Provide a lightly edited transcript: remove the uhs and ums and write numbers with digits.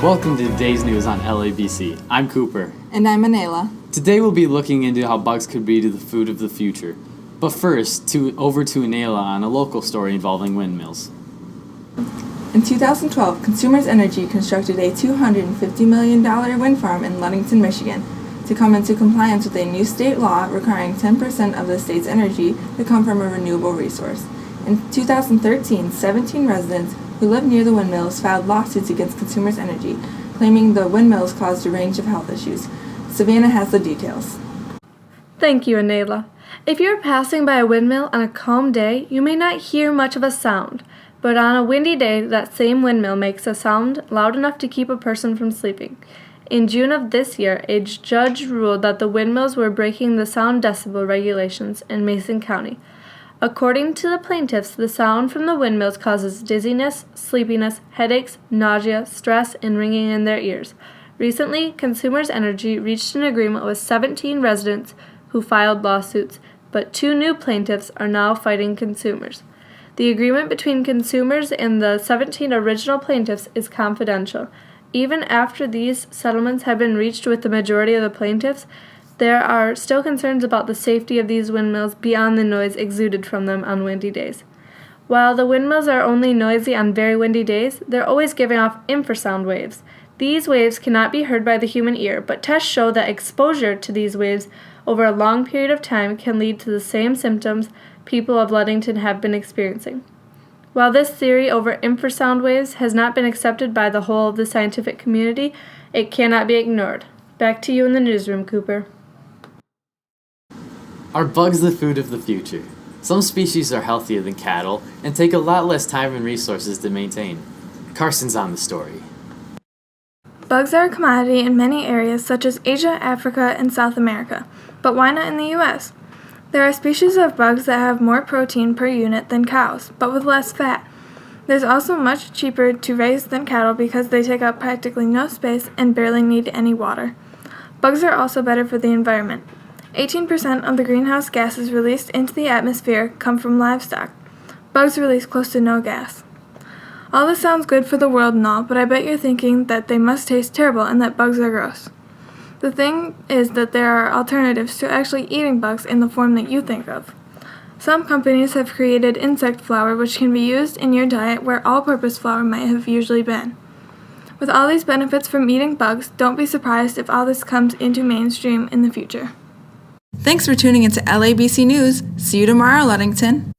Welcome to today's news on LABC. I'm Cooper. And I'm Manela. Today we'll be looking into how bugs could be to the food of the future. But first, over to Anela on a local story involving windmills. In 2012, Consumers Energy constructed a $250 million wind farm in Ludington, Michigan, to come into compliance with a new state law requiring 10% of the state's energy to come from a renewable resource. In 2013, 17 residents who live near the windmills filed lawsuits against Consumers Energy, claiming the windmills caused a range of health issues. Savannah has the details. Thank you, Anela. If you're passing by a windmill on a calm day, you may not hear much of a sound, but on a windy day, that same windmill makes a sound loud enough to keep a person from sleeping. In June of this year, a judge ruled that the windmills were breaking the sound decibel regulations in Mason County. According to the plaintiffs, the sound from the windmills causes dizziness, sleepiness, headaches, nausea, stress, and ringing in their ears. Recently, Consumers Energy reached an agreement with 17 residents who filed lawsuits, but 2 new plaintiffs are now fighting consumers. The agreement between consumers and the 17 original plaintiffs is confidential. Even after these settlements have been reached with the majority of the plaintiffs, there are still concerns about the safety of these windmills beyond the noise exuded from them on windy days. While the windmills are only noisy on very windy days, they're always giving off infrasound waves. These waves cannot be heard by the human ear, but tests show that exposure to these waves over a long period of time can lead to the same symptoms people of Ludington have been experiencing. While this theory over infrasound waves has not been accepted by the whole of the scientific community, it cannot be ignored. Back to you in the newsroom, Cooper. Are bugs the food of the future? Some species are healthier than cattle and take a lot less time and resources to maintain. Carson's on the story. Bugs are a commodity in many areas such as Asia, Africa, and South America, but why not in the U.S.? There are species of bugs that have more protein per unit than cows, but with less fat. There's also much cheaper to raise than cattle because they take up practically no space and barely need any water. Bugs are also better for the environment. 18% of the greenhouse gases released into the atmosphere come from livestock. Bugs release close to no gas. All this sounds good for the world and all, but I bet you're thinking that they must taste terrible and that bugs are gross. The thing is that there are alternatives to actually eating bugs in the form that you think of. Some companies have created insect flour which can be used in your diet where all-purpose flour might have usually been. With all these benefits from eating bugs, don't be surprised if all this comes into mainstream in the future. Thanks for tuning into LABC News. See you tomorrow, Ludington.